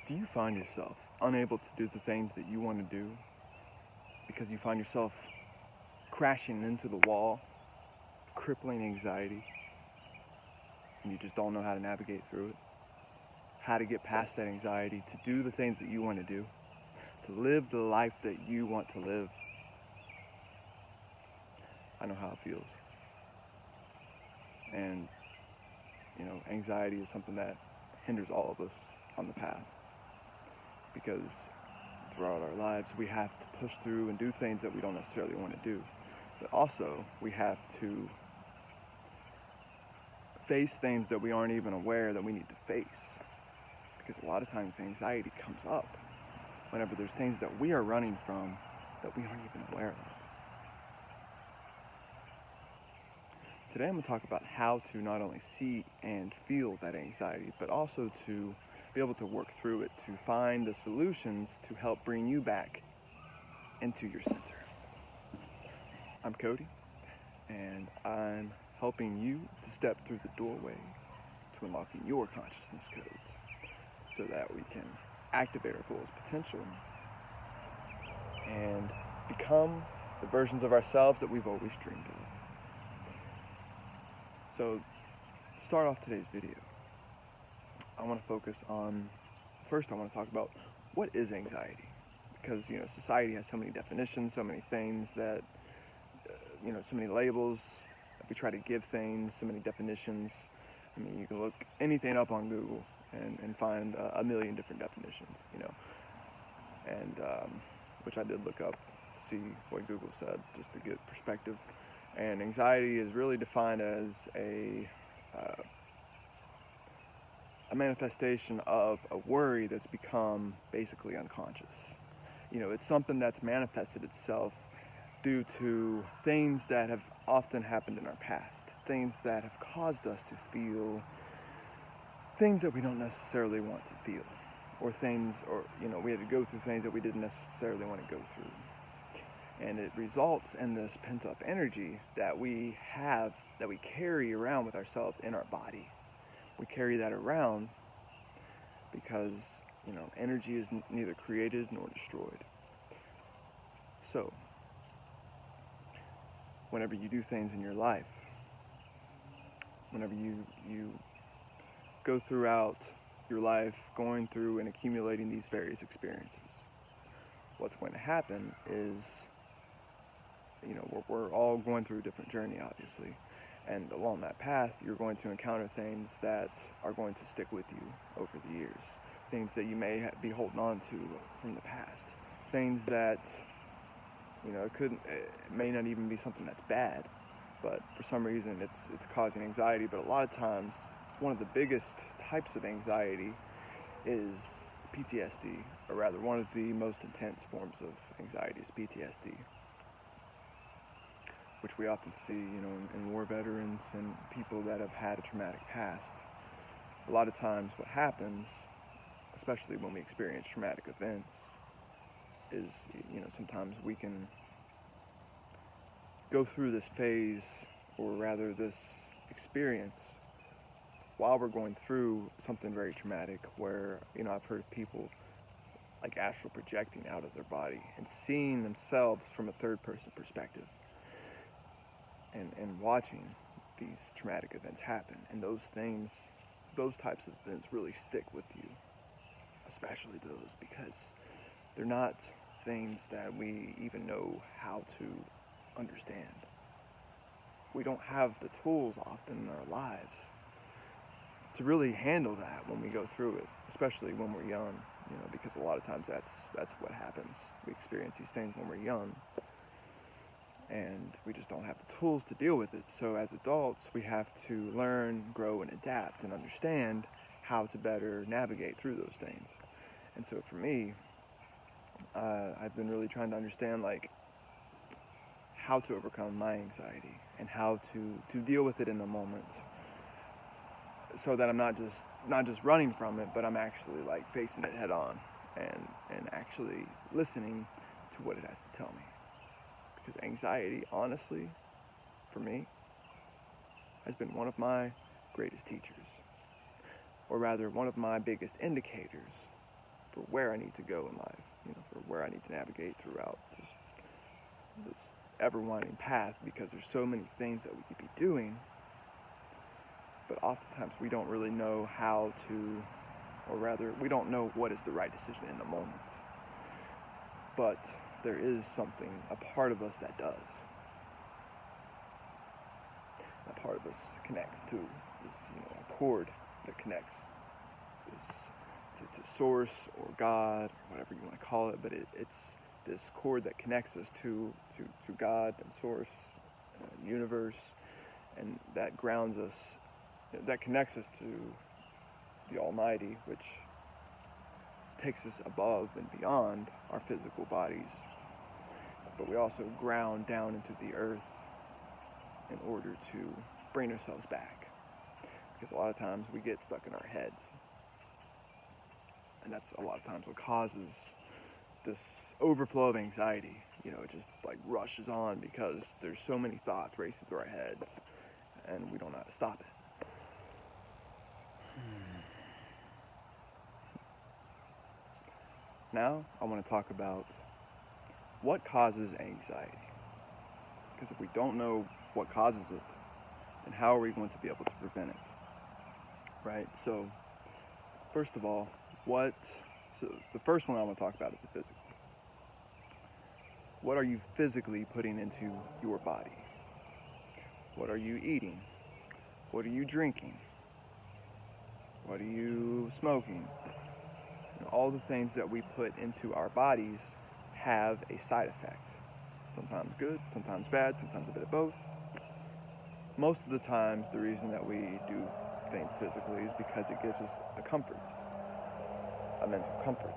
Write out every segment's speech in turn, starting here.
Do you find yourself unable to do the things that you want to do because you find yourself crashing into the wall, crippling anxiety, and you just don't know how to navigate through it? How to get past that anxiety, to do the things that you want to do, to live the life that you want to live? I know how it feels. And, anxiety is something that hinders all of us on the path. Because throughout our lives, we have to push through and do things that we don't necessarily want to do. But also, we have to face things that we aren't even aware that we need to face. Because a lot of times anxiety comes up whenever there's things that we are running from that we aren't even aware of. Today I'm going to talk about how to not only see and feel that anxiety, but also to be able to work through it, to find the solutions to help bring you back into your center. I'm Cody, and I'm helping you to step through the doorway to unlocking your consciousness codes so that we can activate our fullest potential and become the versions of ourselves that we've always dreamed of. So, to start off today's video, I want to focus on, first I want to talk about what is anxiety. Because, society has so many definitions, so many things that, so many labels that we try to give things, so many definitions. I mean, you can look anything up on Google and find a million different definitions, and which I did look up to see what Google said, just to get perspective. And anxiety is really defined as a manifestation of a worry that's become basically unconscious. It's something that's manifested itself due to things that have often happened in our past, things that have caused us to feel things that we don't necessarily want to feel, or we had to go through things that we didn't necessarily want to go through. And it results in this pent-up energy that we have, that we carry around with ourselves in our body. We carry that around because, energy is neither created nor destroyed. So, whenever you do things in your life, whenever you go throughout your life going through and accumulating these various experiences, what's going to happen is, we're all going through a different journey, obviously. And along that path, you're going to encounter things that are going to stick with you over the years. Things that you may be holding on to from the past. Things that, it may not even be something that's bad, but for some reason it's causing anxiety. But a lot of times, one of the biggest types of anxiety is PTSD, or rather one of the most intense forms of anxiety is PTSD, which we often see, in war veterans and people that have had a traumatic past. A lot of times what happens, especially when we experience traumatic events, is, sometimes we can go through this phase, or rather this experience, while we're going through something very traumatic, where, I've heard of people like astral projecting out of their body and seeing themselves from a third-person perspective. And watching these traumatic events happen. And those types of events really stick with you, especially those, because they're not things that we even know how to understand. We don't have the tools often in our lives to really handle that when we go through it, especially when we're young, because a lot of times that's what happens. We experience these things when we're young, and we just don't have the tools to deal with it. So as adults, we have to learn, grow, and adapt and understand how to better navigate through those things. And so for me, I've been really trying to understand, how to overcome my anxiety and how to deal with it in the moment, so that I'm not just running from it, but I'm actually facing it head on and actually listening to what it has to tell me. Because anxiety, honestly, for me, has been one of my greatest teachers. Or rather, one of my biggest indicators for where I need to go in life, for where I need to navigate throughout this ever-winding path, because there's so many things that we could be doing, but oftentimes we don't really know how to, or rather, we don't know what is the right decision in the moment. But there is something, a part of us that does. That part of us connects to this, a cord that connects this to source or God, whatever you want to call it, but it's this cord that connects us to God and source, universe, and that grounds us, that connects us to the Almighty, which takes us above and beyond our physical bodies. But we also ground down into the earth in order to bring ourselves back. Because a lot of times we get stuck in our heads. And that's a lot of times what causes this overflow of anxiety. It just like rushes on because there's so many thoughts racing through our heads and we don't know how to stop it. Now I want to talk about what causes anxiety. Because if we don't know what causes it, then how are we going to be able to prevent it? Right? So, first of all, so the first one I want to talk about is the physical. What are you physically putting into your body? What are you eating? What are you drinking? What are you smoking? All the things that we put into our bodies have a side effect. Sometimes good, sometimes bad, sometimes a bit of both. Most of the times, the reason that we do things physically is because it gives us a comfort, a mental comfort,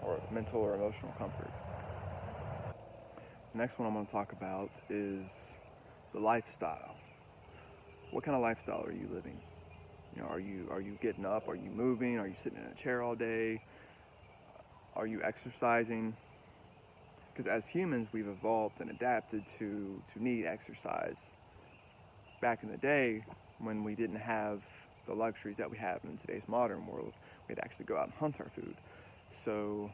or mental or emotional comfort. The next one I'm going to talk about is the lifestyle. What kind of lifestyle are you living? Are you getting up? Are you moving? Are you sitting in a chair all day? Are you exercising? Because as humans, we've evolved and adapted to need exercise. Back in the day, when we didn't have the luxuries that we have in today's modern world, we'd actually go out and hunt our food. So,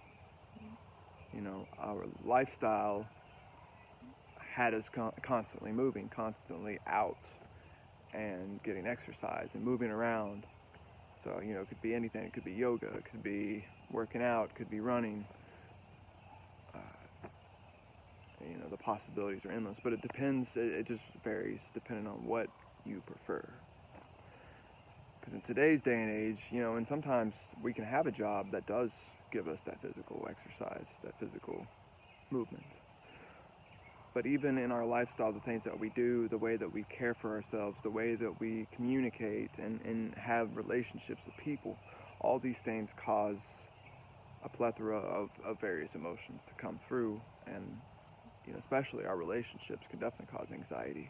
our lifestyle had us constantly moving, constantly out and getting exercise and moving around. So, it could be anything. It could be yoga, it could be working out, it could be running. The possibilities are endless, but it depends, it just varies depending on what you prefer. Because in today's day and age, and sometimes we can have a job that does give us that physical exercise, that physical movement. But even in our lifestyle, the things that we do, the way that we care for ourselves, the way that we communicate and have relationships with people, all these things cause a plethora of various emotions to come through, and especially our relationships can definitely cause anxiety.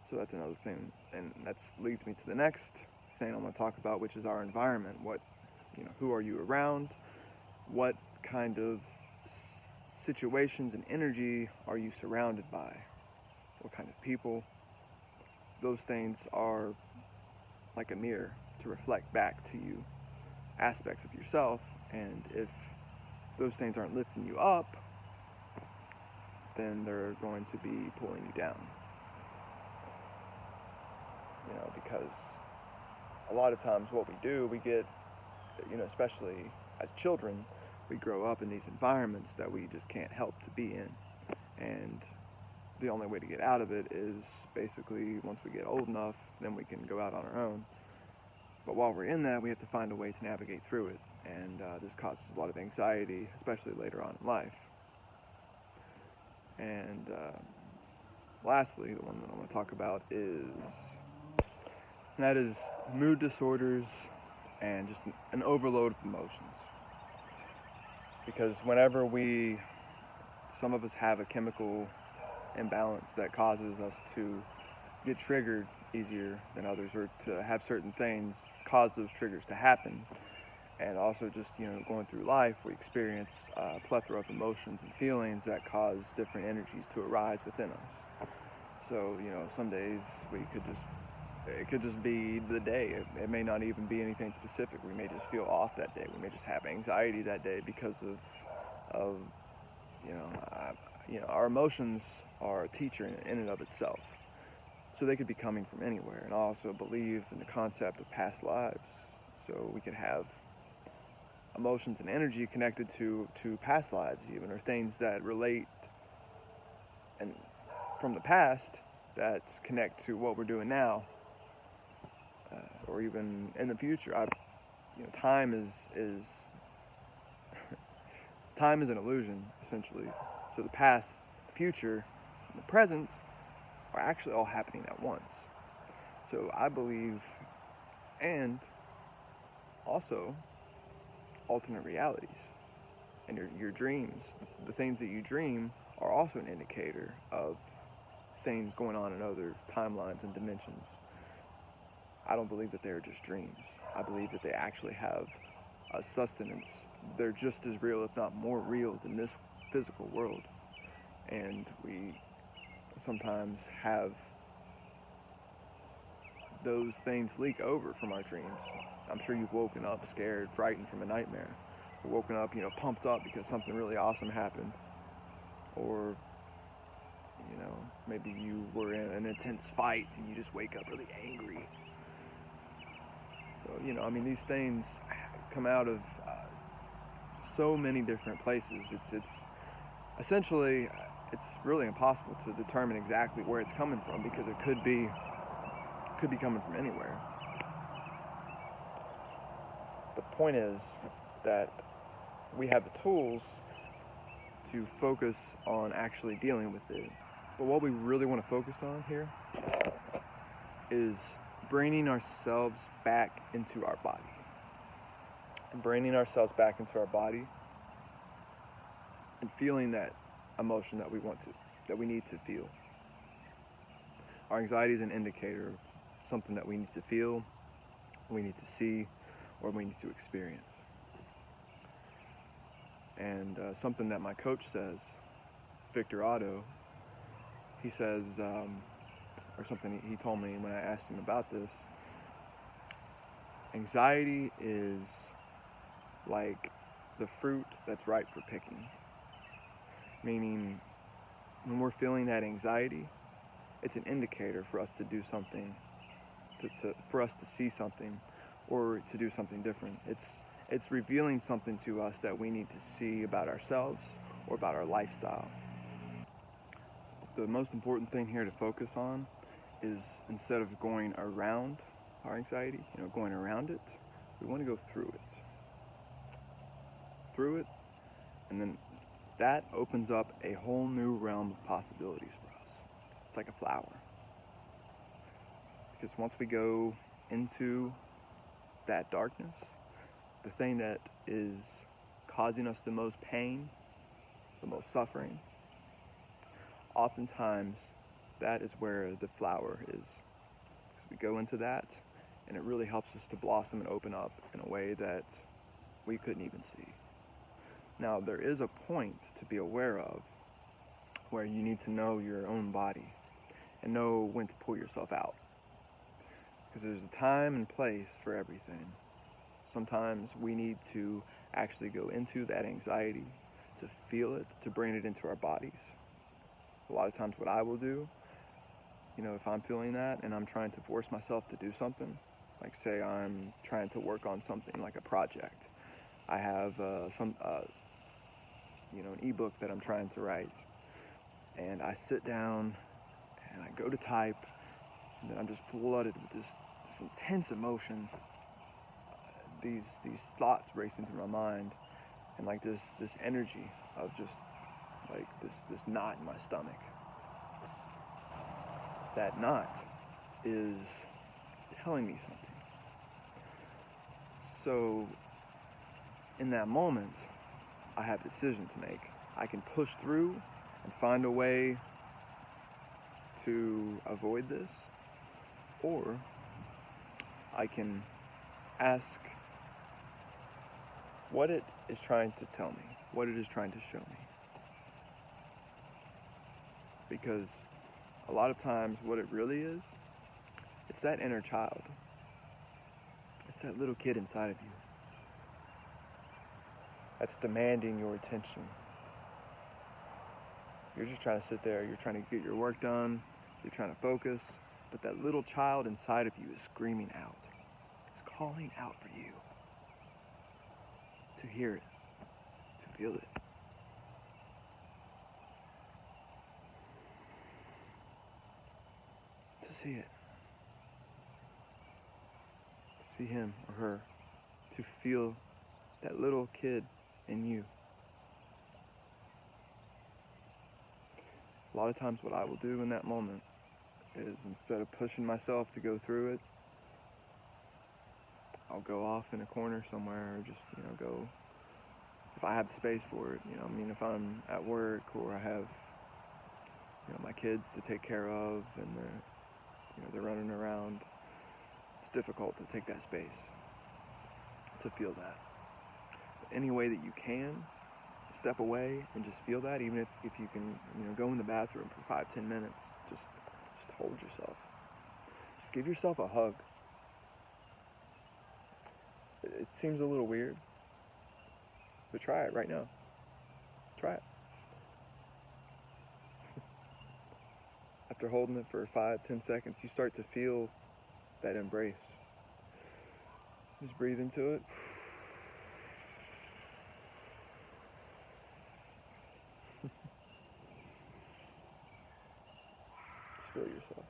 So that's another thing, and that leads me to the next thing I'm going to talk about, which is our environment. Who are you around? What kind of situations and energy are you surrounded by? What kind of people? Those things are like a mirror to reflect back to you aspects of yourself, and if those things aren't lifting you up, then they're going to be pulling you down. Because a lot of times what we do, we get, especially as children, we grow up in these environments that we just can't help to be in. And the only way to get out of it is basically once we get old enough, then we can go out on our own. But while we're in that, we have to find a way to navigate through it. And this causes a lot of anxiety, especially later on in life. And lastly, the one that I want to talk about is mood disorders and just an overload of emotions. Because whenever some of us have a chemical imbalance that causes us to get triggered easier than others, or to have certain things cause those triggers to happen. And also just, going through life, we experience a plethora of emotions and feelings that cause different energies to arise within us. So, some days we could just It could just be the day. It may not even be anything specific. We may just feel off that day. We may just have anxiety that day because of our emotions are a teacher in and of itself. So they could be coming from anywhere. And I also believe in the concept of past lives. So we could have emotions and energy connected to past lives even, or things that relate and from the past that connect to what we're doing now, or even in the future. Time is time is an illusion, essentially. So the past, the future, and the present are actually all happening at once. So I believe, and also alternate realities and your dreams, the things that you dream are also an indicator of things going on in other timelines and dimensions. I don't believe that they're just dreams. I believe that they actually have a sustenance. They're just as real, if not more real, than this physical world. And we sometimes have those things leak over from our dreams. I'm sure you've woken up scared, frightened from a nightmare. Or woken up, pumped up because something really awesome happened. Or, maybe you were in an intense fight and you just wake up really angry. So, these things come out of so many different places. It's essentially, it's really impossible to determine exactly where it's coming from, because it could be coming from anywhere. The point is that we have the tools to focus on actually dealing with it. But what we really want to focus on here is bringing ourselves back into our body. And bringing ourselves back into our body and feeling that emotion that we need to feel. Our anxiety is an indicator of something that we need to feel, we need to see, or we need to experience. And something that my coach says, Victor Otto, he says, or something he told me when I asked him about this, anxiety is like the fruit that's ripe for picking. Meaning, when we're feeling that anxiety, it's an indicator for us to do something, for us to see something, or to do something different. It's revealing something to us that we need to see about ourselves or about our lifestyle. The most important thing here to focus on is, instead of going around our anxiety, going around it, we want to go through it. Through it, and then that opens up a whole new realm of possibilities for us. It's like a flower. Because once we go into that darkness, the thing that is causing us the most pain, the most suffering, oftentimes that is where the flower is. So we go into that, and it really helps us to blossom and open up in a way that we couldn't even see. Now, there is a point to be aware of where you need to know your own body and know when to pull yourself out. Because there's a time and place for everything. Sometimes we need to actually go into that anxiety, to feel it, to bring it into our bodies. A lot of times what I will do, if I'm feeling that and I'm trying to force myself to do something, like say I'm trying to work on something like a project. I have an ebook that I'm trying to write, and I sit down and I go to type, and then I'm just flooded with this intense emotion, these thoughts racing through my mind, and like this energy of just like this knot in my stomach. That knot is telling me something. So in that moment, I have a decision to make. I can push through and find a way to avoid this, or I can ask what it is trying to tell me, what it is trying to show me. Because a lot of times what it really is It's that inner child. It's that little kid inside of you that's demanding your attention. You're just trying to sit there. You're trying to get your work done. You're trying to focus. But that little child inside of you is screaming out. It's calling out for you to hear it, to feel it. To see it. To see him or her. To feel that little kid in you. A lot of times what I will do in that moment is, instead of pushing myself to go through it, I'll go off in a corner somewhere, or just, go, if I have the space for it, if I'm at work or I have, my kids to take care of and they're running around, it's difficult to take that space, to feel that. But any way that you can, step away and just feel that, even if you can, go in the bathroom for 5-10 minutes, just hold yourself. Just give yourself a hug. It seems a little weird, but try it right now. Try it. After holding it for 5-10 seconds, you start to feel that embrace. Just breathe into it. Just feel yourself.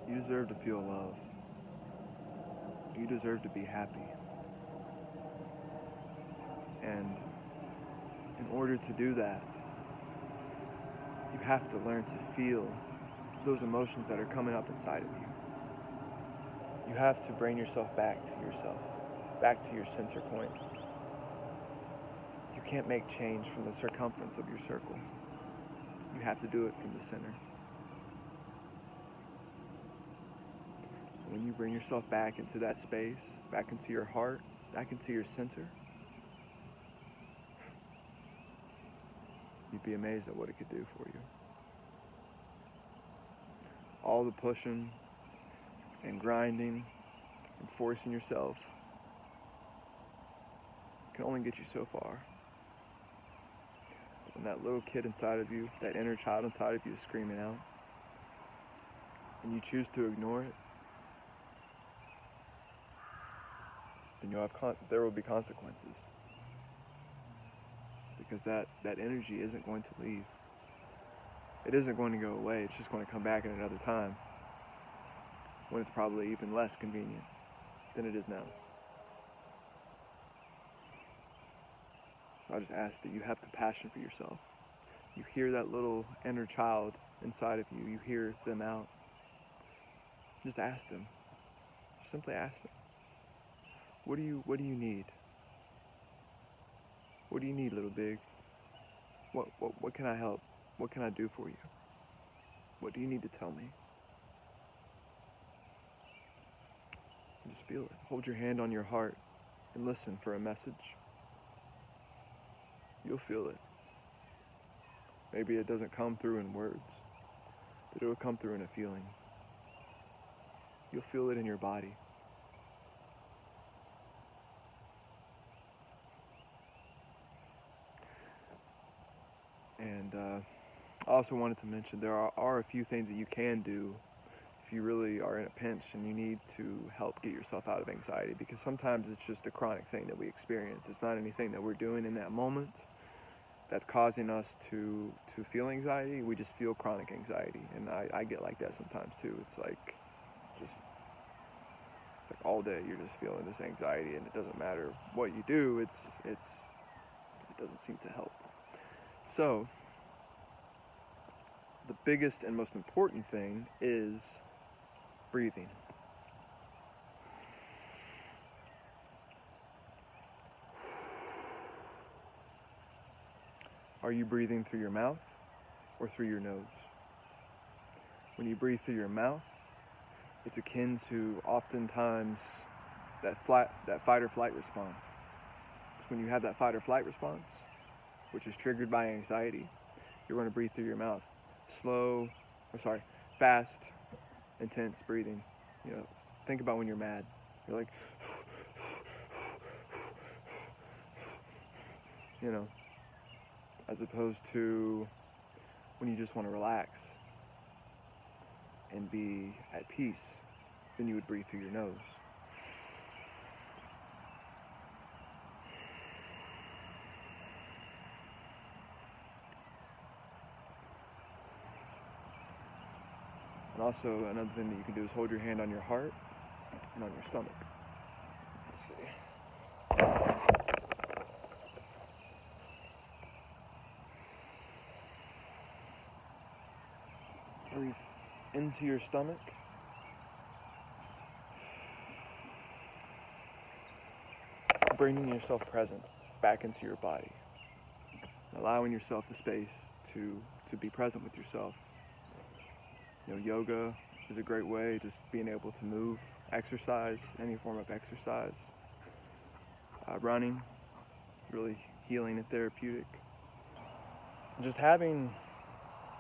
You deserve to feel love. You deserve to be happy. And in order to do that, you have to learn to feel those emotions that are coming up inside of you. You have to bring yourself back to yourself, back to your center point. You can't make change from the circumference of your circle. You have to do it from the center. When you bring yourself back into that space, back into your heart, back into your center, you'd be amazed at what it could do for you. All the pushing and grinding and forcing yourself can only get you so far. When that little kid inside of you, that inner child inside of you is screaming out, and you choose to ignore it, then there will be consequences. Because that energy isn't going to leave. It isn't going to go away. It's just going to come back at another time, when it's probably even less convenient than it is now. So I just ask that you have compassion for yourself. You hear that little inner child inside of you. You hear them out. Just ask them. Simply ask them. What do you need? What do you need, little big? What can I help? What can I do for you? What do you need to tell me? Just feel it. Hold your hand on your heart and listen for a message. You'll feel it. Maybe it doesn't come through in words, but it will come through in a feeling. You'll feel it in your body. And I also wanted to mention there are a few things that you can do if you really are in a pinch and you need to help get yourself out of anxiety, because sometimes it's just a chronic thing that we experience. It's not anything that we're doing in that moment that's causing us to feel anxiety. We just feel chronic anxiety, and I get like that sometimes too. It's like all day you're just feeling this anxiety, and it doesn't matter what you do, it doesn't seem to help. So the biggest and most important thing is breathing. Are you breathing through your mouth or through your nose? when you breathe through your mouth, it's akin to oftentimes that fight or flight response. So when you have that fight or flight response, which is triggered by anxiety, you're going to breathe through your mouth. Fast, intense breathing. You know, think about when you're mad. You're like, you know, as opposed to when you just want to relax and be at peace, then you would breathe through your nose. And also, another thing that you can do is hold your hand on your heart and on your stomach. Let's see. Breathe into your stomach. Bringing yourself present back into your body. Allowing yourself the space to be present with yourself. You know, yoga is a great way, just being able to move, exercise, any form of exercise. Running, really healing and therapeutic. Just having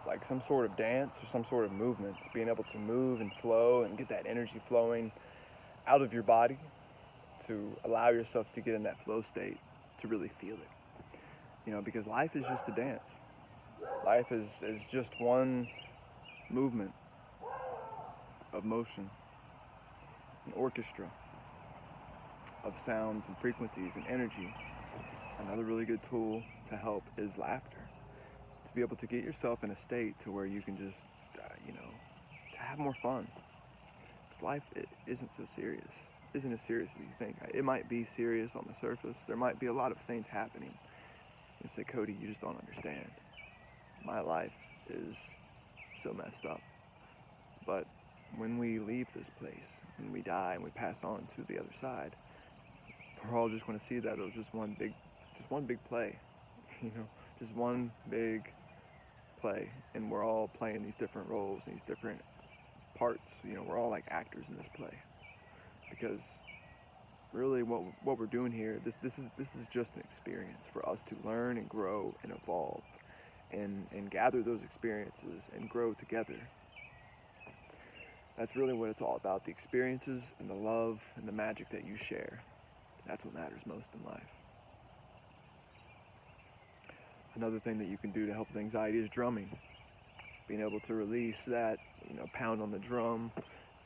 like some sort of dance or some sort of movement, being able to move and flow and get that energy flowing out of your body to allow yourself to get in that flow state, to really feel it. You know, because life is just a dance. Life is just one movement of motion, an orchestra of sounds and frequencies and energy. Another really good tool to help is laughter. To be able to get yourself in a state to where you can just, to have more fun. Life isn't so serious. Isn't as serious as you think. It might be serious on the surface. There might be a lot of things happening. You say, Cody, you just don't understand. My life is so messed up. But when we leave this place, when we die and we pass on to the other side, we're all just going to see that it was just one big play, just one big play, and we're all playing these different roles, these different parts. We're all like actors in this play, because really what we're doing here, this is just an experience for us to learn and grow and evolve, and gather those experiences and grow together. That's really what it's all about, the experiences and the love and the magic that you share. That's what matters most in life. Another thing that you can do to help with anxiety is drumming. Being able to release that, pound on the drum.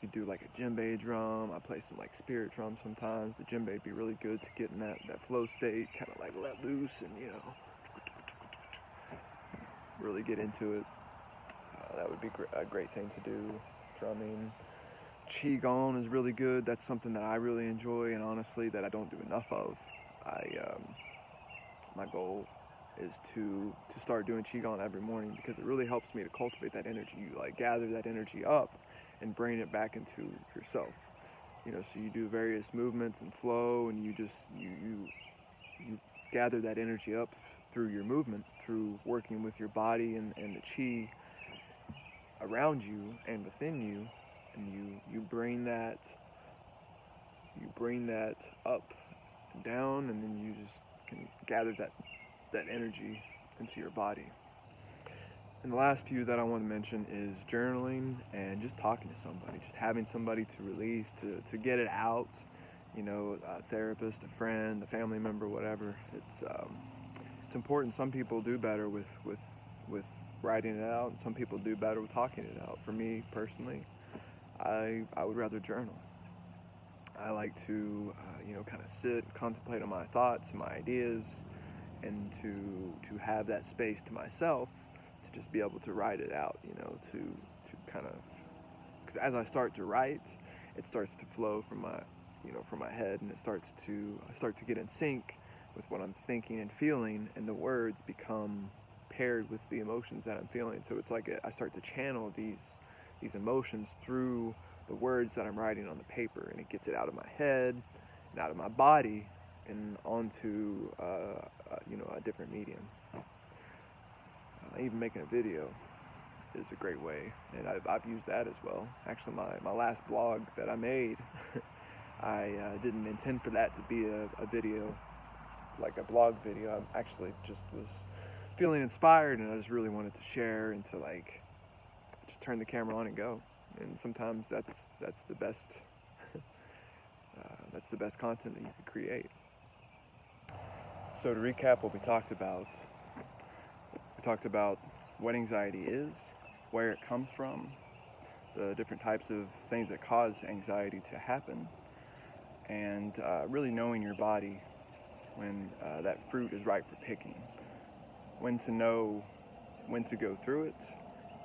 You do like a djembe drum. I play some like spirit drums sometimes. The djembe would be really good to get in that flow state, kind of like let loose and, really get into it. That would be a great thing to do. Drumming. Qigong is really good. That's something that I really enjoy, and honestly that I don't do enough of. My goal is to start doing Qigong every morning, because it really helps me to cultivate that energy. You like gather that energy up and bring it back into yourself. So you do various movements and flow, and you gather that energy up through your movement, through working with your body and the Qi around you and within you, and you bring that up and down, and then you just can gather that energy into your body. And the last few that I want to mention is journaling and just talking to somebody, just having somebody to release, to get it out. A therapist, a friend, a family member, whatever. It's important. Some people do better with writing it out, and some people do better with talking it out. For me personally, I would rather journal. I like to kind of sit and contemplate on my thoughts and my ideas, and to have that space to myself to just be able to write it out, to kind of, because as I start to write, it starts to flow from my head, and I start to get in sync with what I'm thinking and feeling, and the words become paired with the emotions that I'm feeling. So it's like I start to channel these emotions through the words that I'm writing on the paper, and it gets it out of my head and out of my body and onto a different medium. Even making a video is a great way, and I've used that as well. Actually, my last blog that I made, I didn't intend for that to be a video, like a blog video. I actually just was feeling inspired, and I just really wanted to share and to like just turn the camera on and go. And sometimes that's the best that's the best content that you could create. So to recap what we talked about what anxiety is, where it comes from, the different types of things that cause anxiety to happen, and really knowing your body when that fruit is ripe for picking, when to know when to go through it,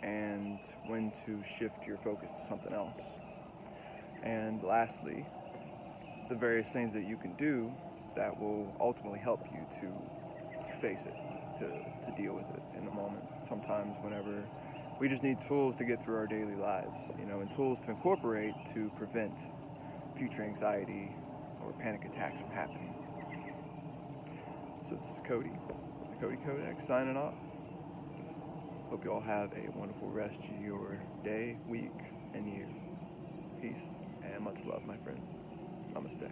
and when to shift your focus to something else. And lastly, the various things that you can do that will ultimately help you to face it, to deal with it in the moment. Sometimes whenever we just need tools to get through our daily lives, and tools to incorporate to prevent future anxiety or panic attacks from happening. So this is Cody, the Cody Codex, signing off. Hope you all have a wonderful rest of your day, week, and year. Peace and much love, my friends. Namaste.